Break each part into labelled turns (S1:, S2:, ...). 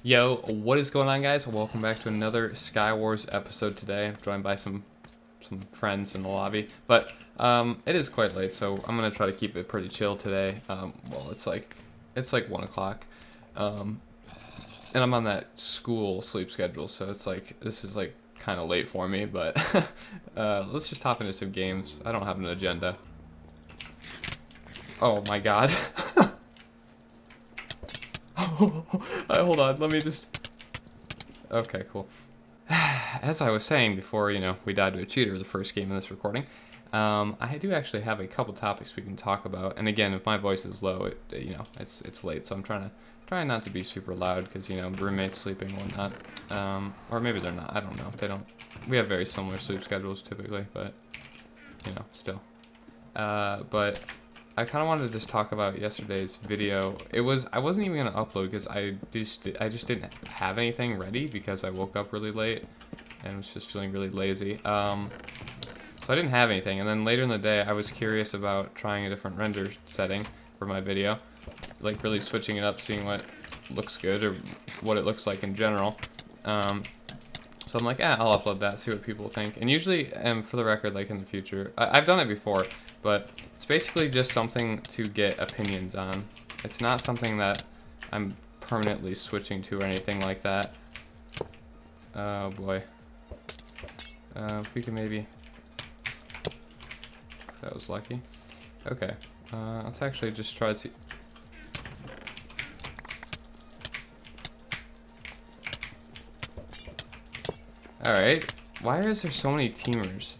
S1: Yo, what is going on, guys? Welcome back to another Skywars episode today. I'm joined by some friends in the lobby, but it is quite late, so I'm gonna try to keep it pretty chill today. Well, it's like 1 o'clock, and I'm on that school sleep schedule, so it's like this is like kind of late for me. But let's just hop into some games. I don't have an agenda. Oh my god. Hold on, let me just... Okay, cool. As I was saying before, we died to a cheater the first game in this recording, I do actually have a couple topics we can talk about. And again, if my voice is low, it's late, so I'm trying not to be super loud because, roommates sleeping and whatnot. Or maybe they're not, I don't know. We have very similar sleep schedules typically, but, still. But I kind of wanted to just talk about yesterday's video. I wasn't even gonna upload because I just didn't have anything ready because I woke up really late and was just feeling really lazy. So I didn't have anything, and then later in the day I was curious about trying a different render setting for my video, like really switching it up, seeing what looks good or what it looks like in general. So I'm like, I'll upload that, see what people think. And usually, and for the record, like in the future, I've done it before, but it's basically just something to get opinions on. It's not something that I'm permanently switching to or anything like that. Oh boy. If we can maybe... That was lucky. Okay. Let's actually just try to see... Alright. Why is there so many teamers?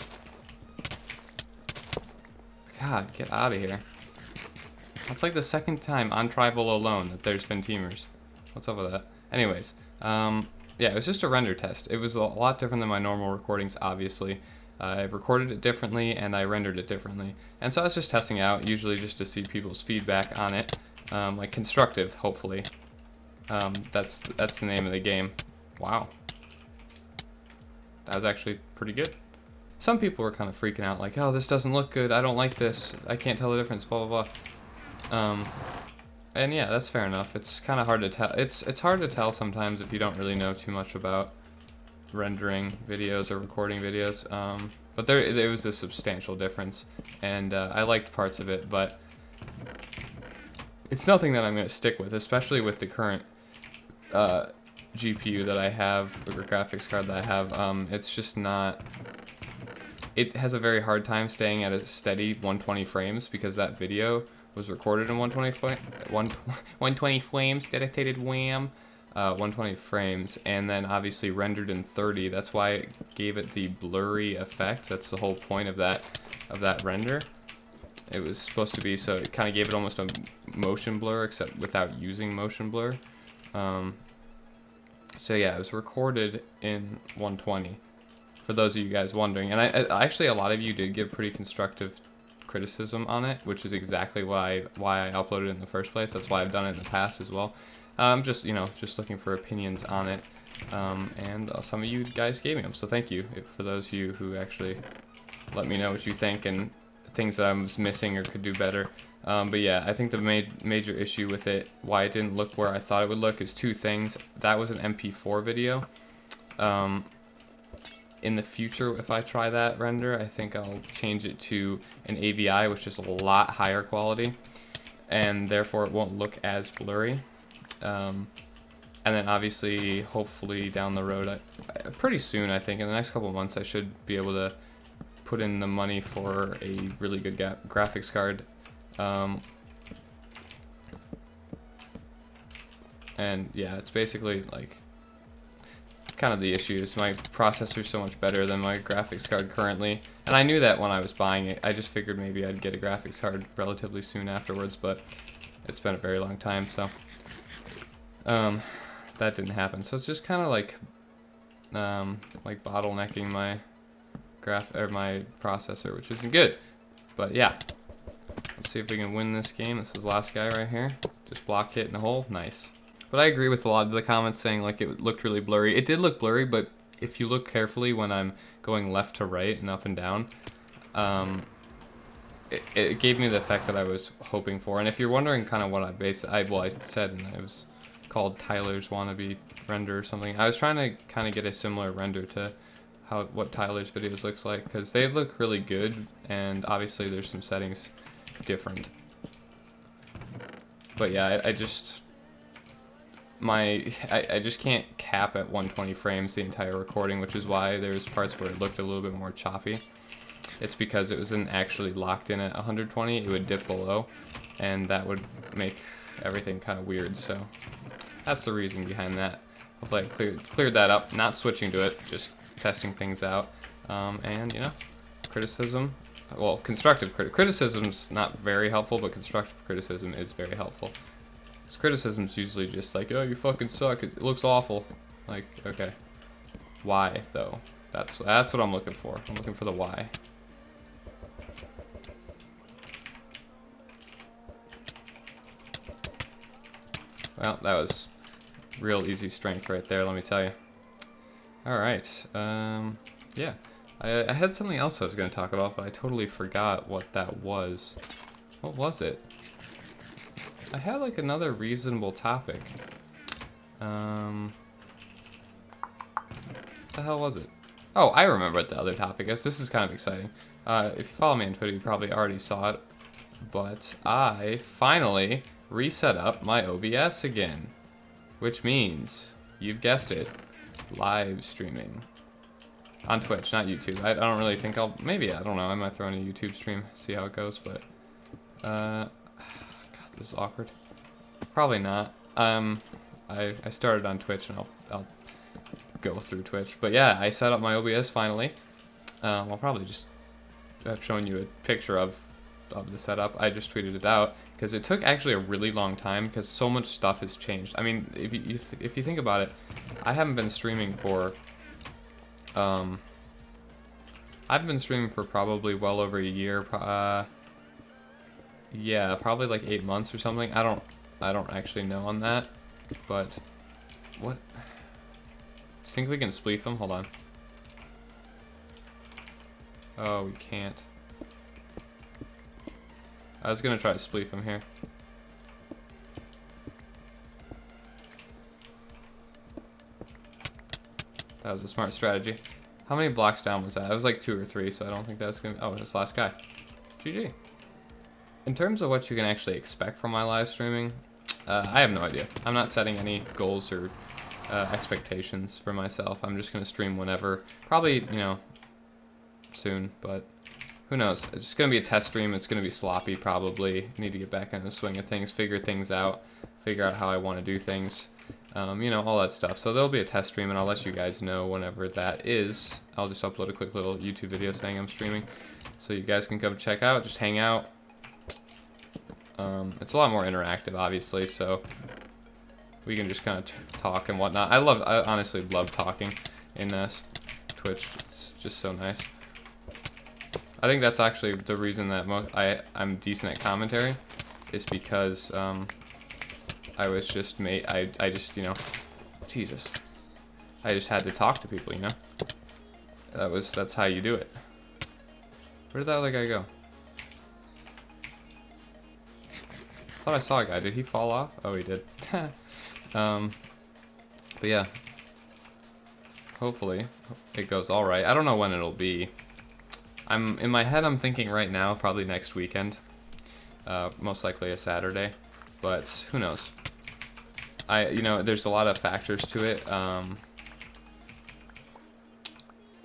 S1: God, get out of here. That's like the second time on Tribal alone that there's been teamers. What's up with that? Anyways, yeah, it was just a render test. It was a lot different than my normal recordings, obviously. I recorded it differently and I rendered it differently. And so I was just testing out, usually just to see people's feedback on it. Like constructive, hopefully. That's the name of the game. Wow. That was actually pretty good. Some people were kind of freaking out, like, oh, this doesn't look good, I don't like this, I can't tell the difference, blah, blah, blah. And yeah, that's fair enough. It's kind of hard to tell. It's hard to tell sometimes if you don't really know too much about rendering videos or recording videos. But there was a substantial difference, and I liked parts of it, but it's nothing that I'm going to stick with, especially with the current GPU that I have, or graphics card that I have. It's just not... It has a very hard time staying at a steady 120 frames because that video was recorded in 120 frames, dedicated wham, 120 frames, and then obviously rendered in 30. That's why it gave it the blurry effect. That's the whole point of that render. It was supposed to be, so it kind of gave it almost a motion blur, except without using motion blur. So yeah, it was recorded in 120. For those of you guys wondering, and I actually, a lot of you did give pretty constructive criticism on it, which is exactly why I uploaded it in the first place. That's why I've done it in the past as well. I'm just looking for opinions on it, and some of you guys gave me them, so thank you for those of you who actually let me know what you think and things that I was missing or could do better. But yeah, I think the major issue with it, why it didn't look where I thought it would look, is two things. That was an MP4 video. In the future, if I try that render, I think I'll change it to an AVI, which is a lot higher quality, and therefore it won't look as blurry. And then obviously, hopefully down the road, pretty soon, I think, in the next couple of months, I should be able to put in the money for a really good graphics card. And yeah, it's basically like kind of the issue is my processor's so much better than my graphics card currently, and I knew that when I was buying it. I just figured maybe I'd get a graphics card relatively soon afterwards, but it's been a very long time, so that didn't happen. So it's just kind of like bottlenecking my my processor, which isn't good. But yeah, let's see if we can win this game. This is last guy right here. Just block hit in the hole. Nice. But I agree with a lot of the comments saying like it looked really blurry. It did look blurry, but if you look carefully when I'm going left to right and up and down, it gave me the effect that I was hoping for. And if you're wondering kind of what I based, I said, and I was called Tyler's Wannabe Render or something. I was trying to kind of get a similar render to what Tyler's videos looks like, because they look really good, and obviously there's some settings different. But yeah, I just can't cap at 120 frames the entire recording, which is why there's parts where it looked a little bit more choppy. It's because it wasn't actually locked in at 120, it would dip below, and that would make everything kind of weird, so that's the reason behind that. Hopefully I cleared that up, not switching to it, just testing things out. And, you know, criticism, well, constructive criticism's not very helpful, but constructive criticism is very helpful. Because criticism's usually just like, oh, you fucking suck, it looks awful. Like, okay, why, though? That's what I'm looking for. I'm looking for the why. Well, that was real easy strength right there, let me tell you. Alright, yeah. I had something else I was going to talk about, but I totally forgot what that was. What was it? I had like another reasonable topic. What the hell was it? Oh, I remember what the other topic is. This is kind of exciting. If you follow me on Twitter, you probably already saw it. But I finally reset up my OBS again. Which means, you've guessed it, live streaming. On Twitch, not YouTube. I don't really think I'll, maybe, I don't know, I might throw in a YouTube stream, see how it goes, but, God, this is awkward. Probably not. I started on Twitch, and I'll go through Twitch, but yeah, I set up my OBS finally. I'll probably just have shown you a picture of the setup. I just tweeted it out, because it took actually a really long time, because so much stuff has changed. I mean, if you think about it, I haven't been streaming for, I've been streaming for probably well over a year. Yeah, probably like 8 months or something. I don't actually know on that, but what? Do you think we can spleef them? Hold on. Oh, we can't. I was gonna try to spleef him here. That was a smart strategy. How many blocks down was that? It was like 2 or 3, so I don't think that's gonna. Oh, this last guy. GG. In terms of what you can actually expect from my live streaming, I have no idea. I'm not setting any goals or expectations for myself. I'm just gonna stream whenever. Probably, you know, soon, but who knows? It's just gonna be a test stream. It's gonna be sloppy, probably. Need to get back in the swing of things, figure things out, figure out how I want to do things. You know, all that stuff. So there'll be a test stream, and I'll let you guys know whenever that is. I'll just upload a quick little YouTube video saying I'm streaming, so you guys can come check out, just hang out. It's a lot more interactive, obviously, so we can just kind of talk and whatnot. I honestly love talking in Twitch. It's just so nice. I think that's actually the reason that I'm decent at commentary, is because I was just I just, you know, Jesus, I just had to talk to people, you know. That's how you do it. Where did that other guy go? I thought I saw a guy. Did he fall off? Oh, he did. But yeah, hopefully it goes all right. I don't know when it'll be. In my head, I'm thinking right now, probably next weekend, most likely a Saturday, but who knows? You know, there's a lot of factors to it.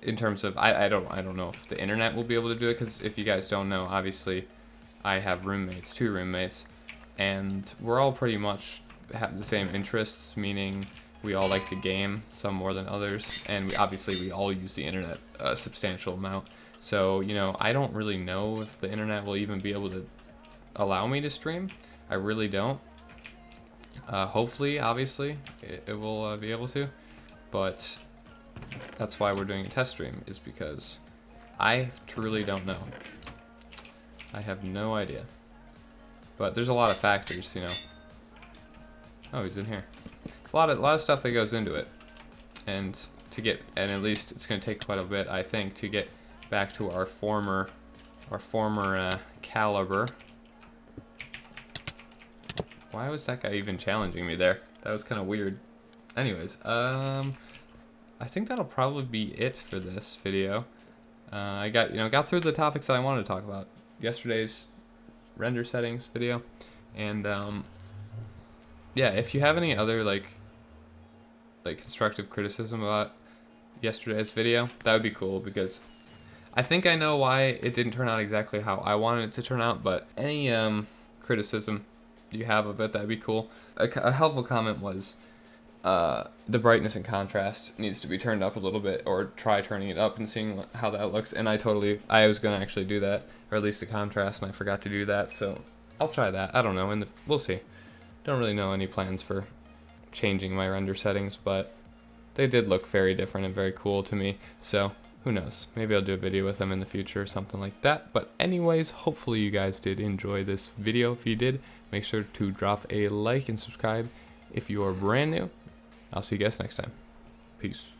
S1: In terms of, I don't know if the internet will be able to do it, because if you guys don't know, obviously, I have roommates, 2 roommates, and we're all pretty much have the same interests, meaning we all like to game, some more than others, and we all use the internet a substantial amount. So, you know, I don't really know if the internet will even be able to allow me to stream. I really don't. Hopefully, obviously, it will be able to, but that's why we're doing a test stream, is because I truly don't know. I have no idea. But there's a lot of factors, you know. Oh, he's in here. A lot of stuff that goes into it, and at least it's going to take quite a bit, I think, to get back to our former caliber. Why was that guy even challenging me there? That was kind of weird. Anyways, I think that'll probably be it for this video. I got through the topics that I wanted to talk about. Yesterday's render settings video, and yeah, if you have any other like constructive criticism about yesterday's video, that would be cool, because I think I know why it didn't turn out exactly how I wanted it to turn out, but any criticism you have of it, that'd be cool. A helpful comment was the brightness and contrast needs to be turned up a little bit, or try turning it up and seeing how that looks. And I was gonna actually do that, or at least the contrast, and I forgot to do that, so I'll try that. I don't know, and we'll see. Don't really know any plans for changing my render settings, but they did look very different and very cool to me, so who knows, maybe I'll do a video with them in the future or something like that. But anyways, hopefully you guys did enjoy this video. If you did, make sure to drop a like and subscribe if you are brand new. I'll see you guys next time. Peace.